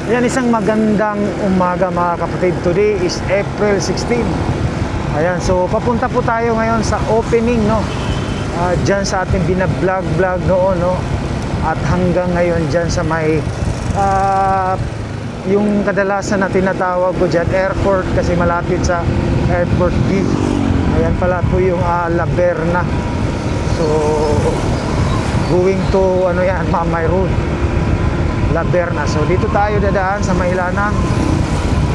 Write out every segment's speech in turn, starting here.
Ayan, isang magandang umaga mga kapatid. Today is April 16. Ayan, so papunta po tayo ngayon sa opening, no? Dyan sa ating binablog noon, no? At hanggang ngayon dyan sa may yung kadalasan na tinatawag ko dyan, airport, kasi malapit sa airport B. Ayan pala po yung La Verna. So going to ano yan, Mamay Road, La Verna. So dito tayo dadaan sa Mailana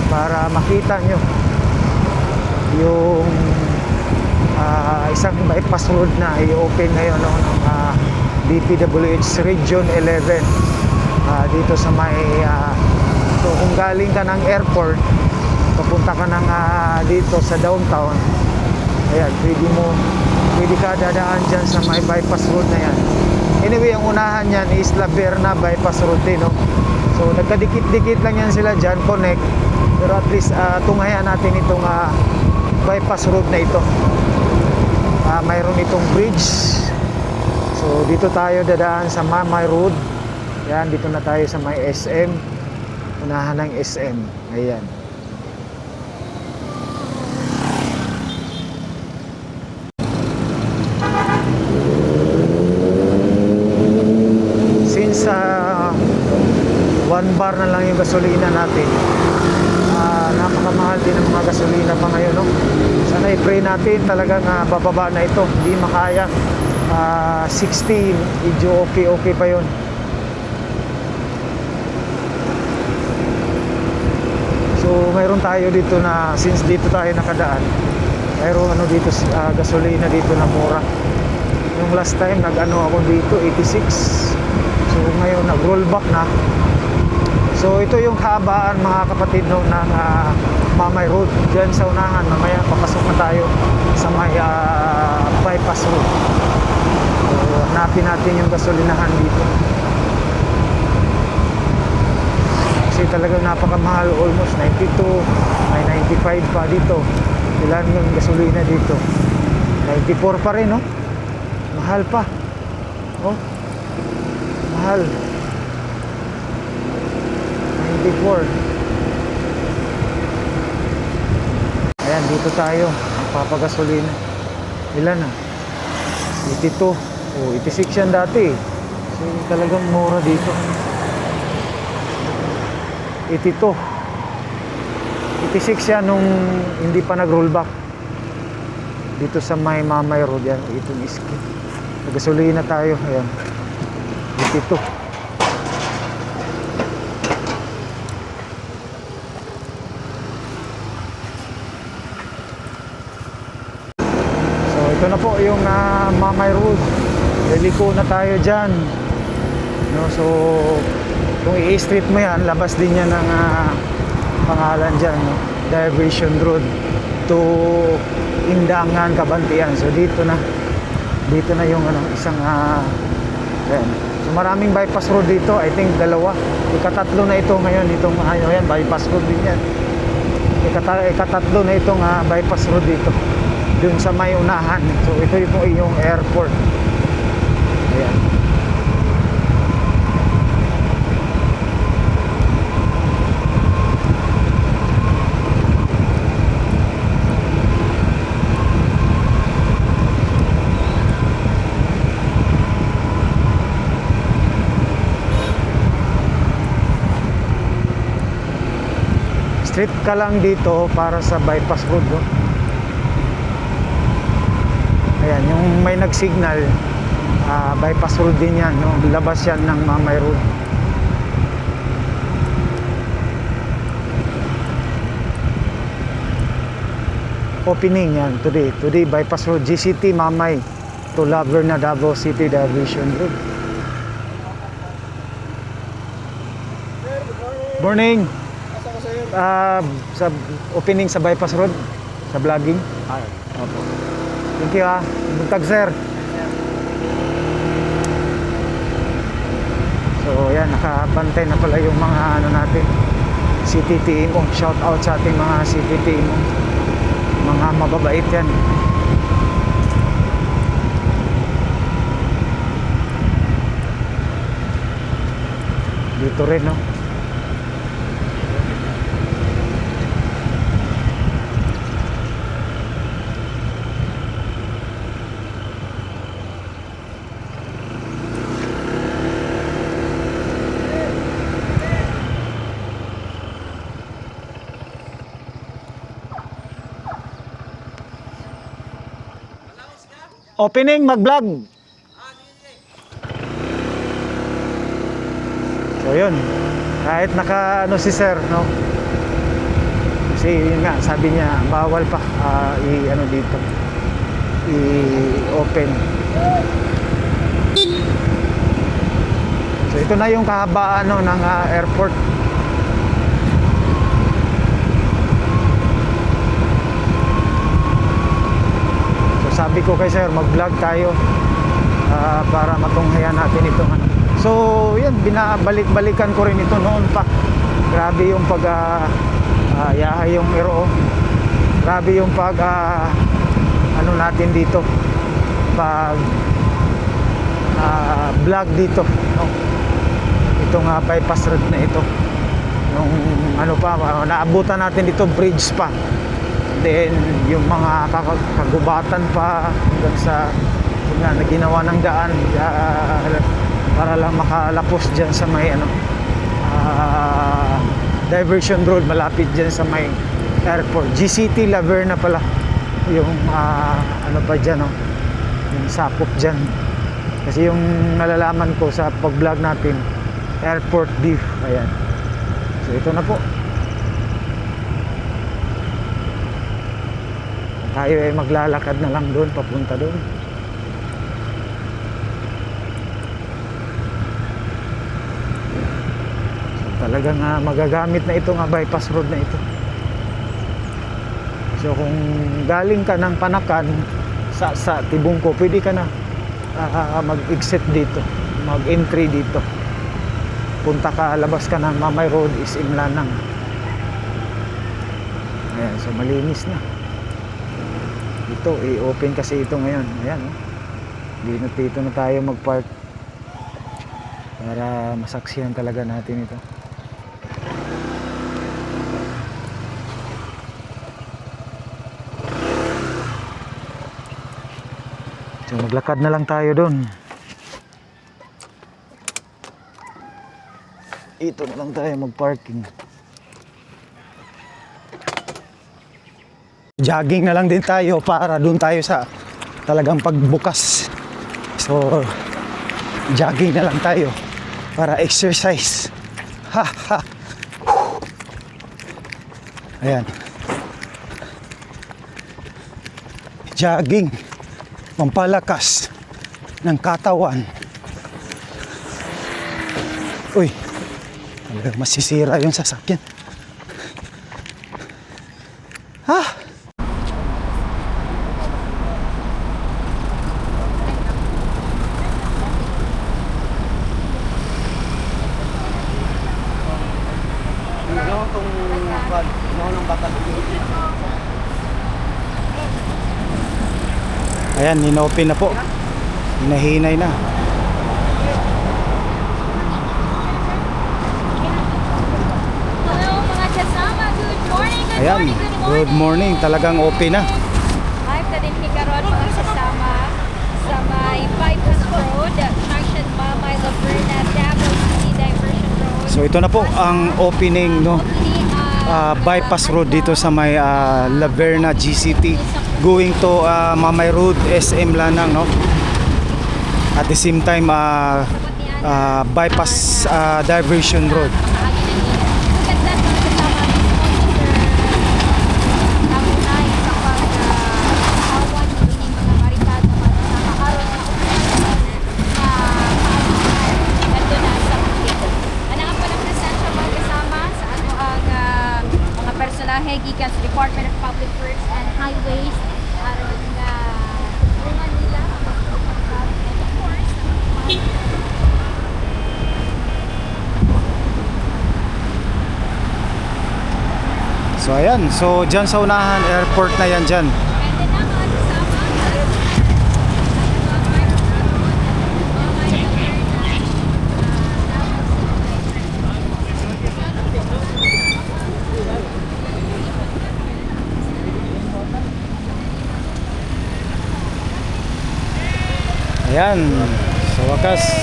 para makita nyo yung isang bypass road na i-open ngayon, no, ng DPWH Region 11 dito sa may so kung galing ka ng airport papunta ka ng dito sa downtown, ayan, pwede ka dadaan dyan sa may bypass road na yan. Anyway, ang unahan yan is La Verna bypass road din, no? So nagkadikit-dikit lang yan sila dyan, connect. Pero at least tungayan natin itong bypass road na ito. Mayroon itong bridge. So dito tayo dadaan sa Mamay Road. Yan, dito na tayo sa may SM. Unahan ng SM. Ayan. Since 1 bar na lang yung gasolina natin, napakamahal din ang mga gasolina pa ngayon, no? Sana i-pray natin talagang bababa na ito, hindi makaya. 60, medyo okay pa yun. So mayroon tayo dito na, since dito tayo nakadaan, mayroon dito gasolina dito na mura. Yung last time nag-ano ako dito 86. So ngayon nag-roll back na. So ito yung kahabaan mga kapatid, no, ng Mamay Road. Diyan sa unahan, mamaya papasok na tayo sa may bypass road. So hanapin natin yung gasolinahan dito. Kasi talagang napakamahal, almost 92, may 95 pa dito. Ilan yung gasolina dito? 94 pa rin, no? Mahal pa. Oh, mahal. 94. Ayan, dito tayo ang papagasolina. Ilan na? 82. Oh, 86 yan dati. So talagang mura dito. 82. 86 yan nung hindi pa nag-roll back. Dito sa may Mamay Road yan. Itong iski. Gasolina tayo. Ayan. 82. Ito na po yung Mamay Road. Deliko na tayo dyan, no? So kung i-street mo yan, labas din yan ng pangalan dyan, no? Diversion Road to Indangan, Kabantian. So dito na yung isang ayan. So maraming bypass road dito. I think dalawa, ikatatlo na ito ngayon. Itong yan, bypass road din yan. Ikatatlo na itong bypass road dito dun sa may unahan. So ito yung airport. Ayan. Street ka lang dito para sa bypass road, no? Ayan, yung may nagsignal, bypass road din yan, no? Labas yan ng Mamay Road. Opening yan today bypass road, GCT Mamay to La Verna, Davao City Diversion Road. Morning. Sa opening sa bypass road, sa vlogging. Opo. Thank you, Buntag sir. So yan, nakabantay na pala yung mga natin, CTTMO. Shout out sa ating mga CTTMO, mga mababait yan. Dito rin, no? Opening, mag-vlog. So yun, kahit naka ano si sir, no? Kasi yun nga, sabi niya bawal pa i-ano dito, i-open. So ito na yung kahabaan no, ng airport. So sabi ko kay sir, mag-vlog tayo para matunghayan natin itong ano. So yan, binabalik-balikan ko rin ito noon pa. Grabe yung yahay yung iro. Grabe yung ano natin dito, pag vlog dito, no? Itong bypass road na ito, yung ano pa, naabutan natin dito, bridge pa, then yung mga kagubatan pa hanggang sa na ginawa ng daan para lang makalapos dyan sa may ano, diversion road malapit dyan sa may airport. GCT Laverna pala yung ano pa dyan, no? Yung sakop dyan. Kasi yung nalalaman ko sa pag-vlog natin, airport view. Ayan. So ito na po. Tayo ay maglalakad na lang doon, papunta doon. So talagang magagamit na itong bypass road na ito. So kung galing ka ng Panakan sa Tibungko, pwede ka na mag-exit dito, mag-entry dito. Punta ka, labas ka ng Mamay Road is Imlanang. Ayan, so malinis na. Ito, i-open kasi ito ngayon. Ayan, oh. Dito na tayo mag-park para masaksihan talaga natin ito. So maglakad na lang tayo doon. Ito na lang tayo mag-parking. Jogging na lang din tayo para doon tayo sa talagang pagbukas. So jogging na lang tayo para exercise. Ha ha. Ayan. Jogging, pampalakas ng katawan. Uy, talagang masisira yung sasakyan. Ha? Ayan, inopen na po. Hinahinay na. Hello mga kasama, good morning, Ayan, good morning. Talagang open na. Live na din hikaron mga kasama sa may bypass road, junction Mamay Laverna, Davao City Diversion Road. So ito na po ang opening, no, bypass road dito sa may Laverna GCT going to Mamay Road, SM Lanang, no? At the same time bypass diversion road. Gikan sa Department of Public Works and Highways aron nga tulungan nila and of course So ayan, so dyan sa unahan, airport na yan dyan. and then ang mga kasama Ayan, sa wakas.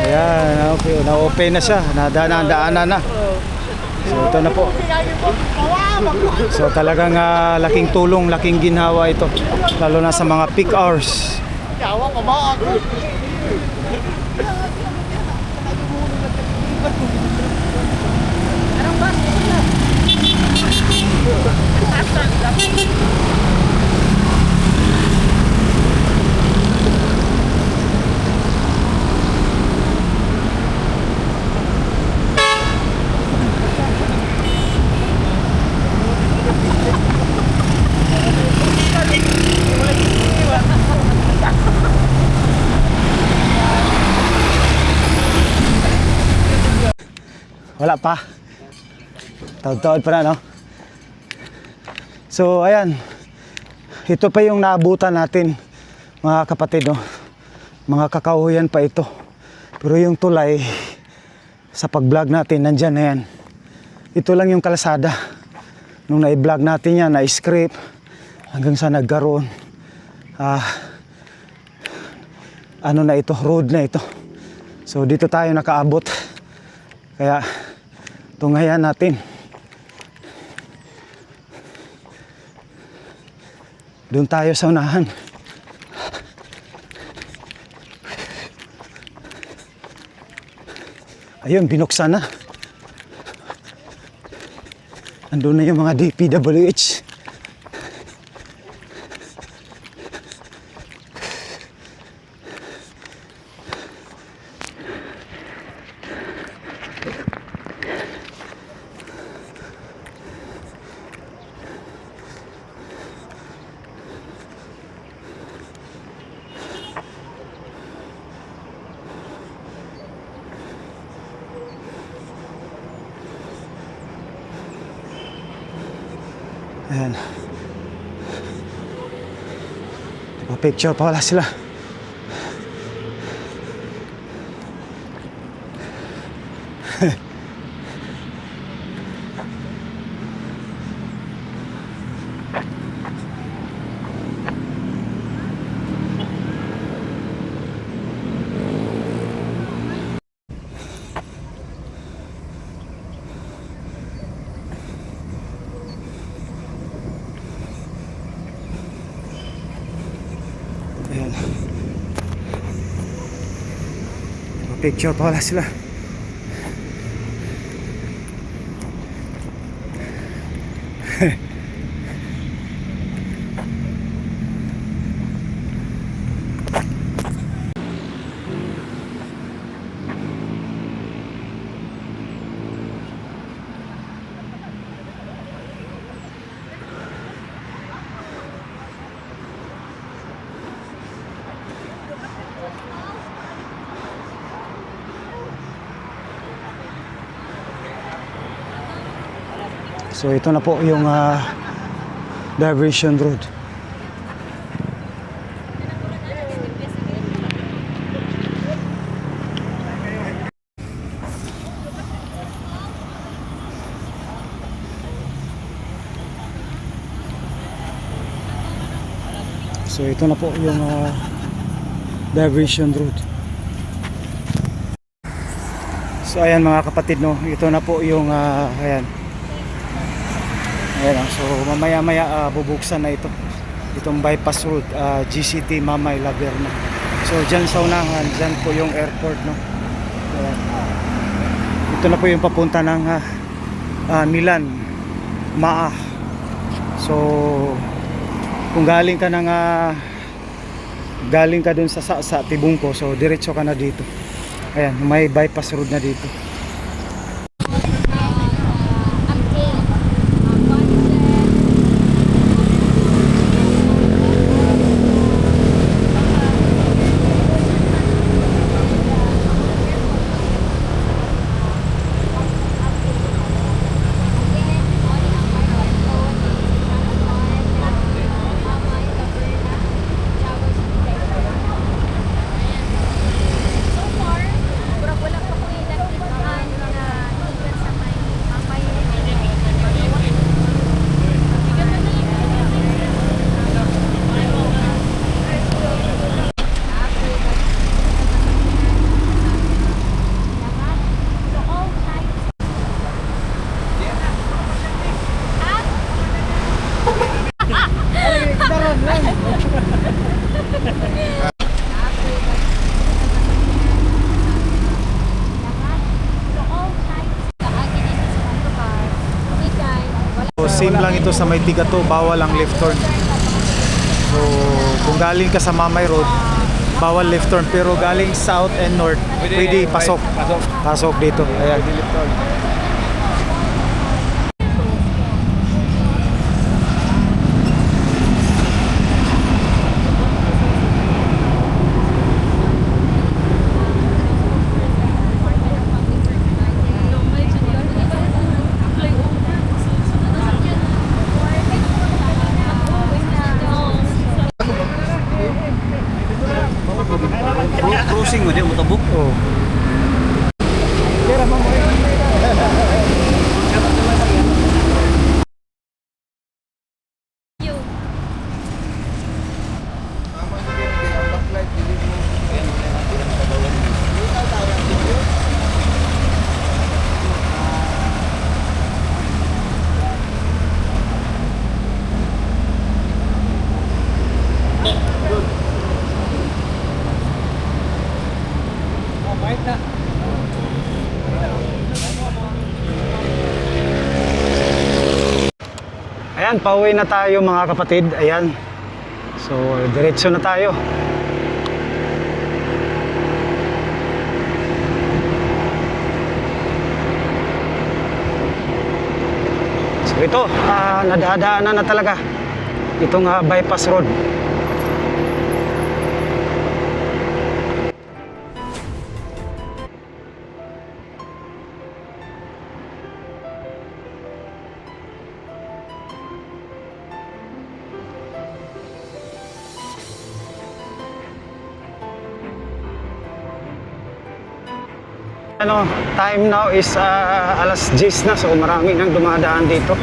Ayan, okay, na-open na siya, nadaanan na. So ito na po. So talagang laking tulong, laking ginhawa ito. Lalo na sa mga peak hours. Yawa ka ba ako? Wala pa. Taod-taod pa na, no? So, ayan. Ito pa yung naabutan natin, mga kapatid, no? Mga kakauhuyan pa ito. Pero yung tulay, sa pag-vlog natin, nandyan na yan. Ito lang yung kalsada. Nung na-vlog natin yan, na-script, hanggang sa nagkaroon. Ano na ito, road na ito. So, dito tayo nakaabot. Kaya, tungayan natin. Doon tayo sa unahan. Ayun, binuksan na. Andun na yung mga DPWH. Ayan. Picture pa wala sila. Ayan. Picture pa wala sila. So ito na po yung diversion road. So ito na po yung diversion road. So ayan mga kapatid, no, ito na po yung ayan. Ayan, so mamaya-maya bubuksan na ito. Itong bypass road, GCT Mamay Laverna. So dyan sa unahan, dyan po yung airport, no. Ayan. Ito na po yung papunta ng Milan, Maa. So kung galing ka ng galing ka dun sa Tibungko, so diretso ka na dito. Ayan, may bypass road na dito. same lang ito sa may Tigato, bawal ang left turn. So, kung galing ka sa Mamay Road, bawal left turn. Pero galing south and north, pwede pasok. Pasok dito. Ayan. Cruising mo, di mo tabok. Oh. You. Ayan, pauwi na tayo mga kapatid. Ayan. So, diretso na tayo. So, ito, nadadaanan na talaga itong bypass road. Ano, time now is alas 10 na, so marami nang dumadaan dito.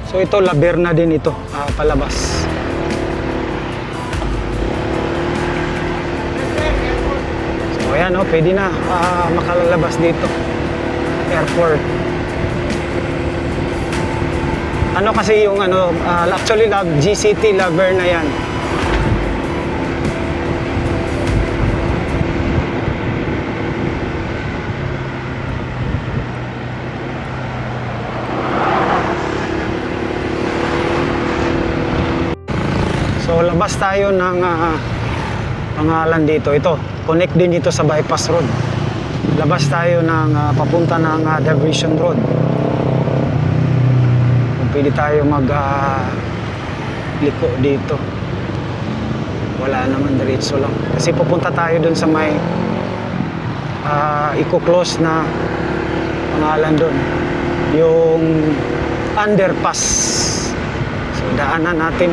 So ito, Laberna din ito, palabas. So ayan, pwede na makalabas dito. Airport. Ano kasi yung actually GCT Laberna yan. So labas tayo ng pangalan dito. Ito, connect din dito sa bypass road. Labas tayo ng papunta ng Diversion Road. Kung pwede tayo liko dito. Wala naman, diretso lang. Kasi pupunta tayo dun sa may i-close na pangalan dun. Yung underpass. So daanan natin.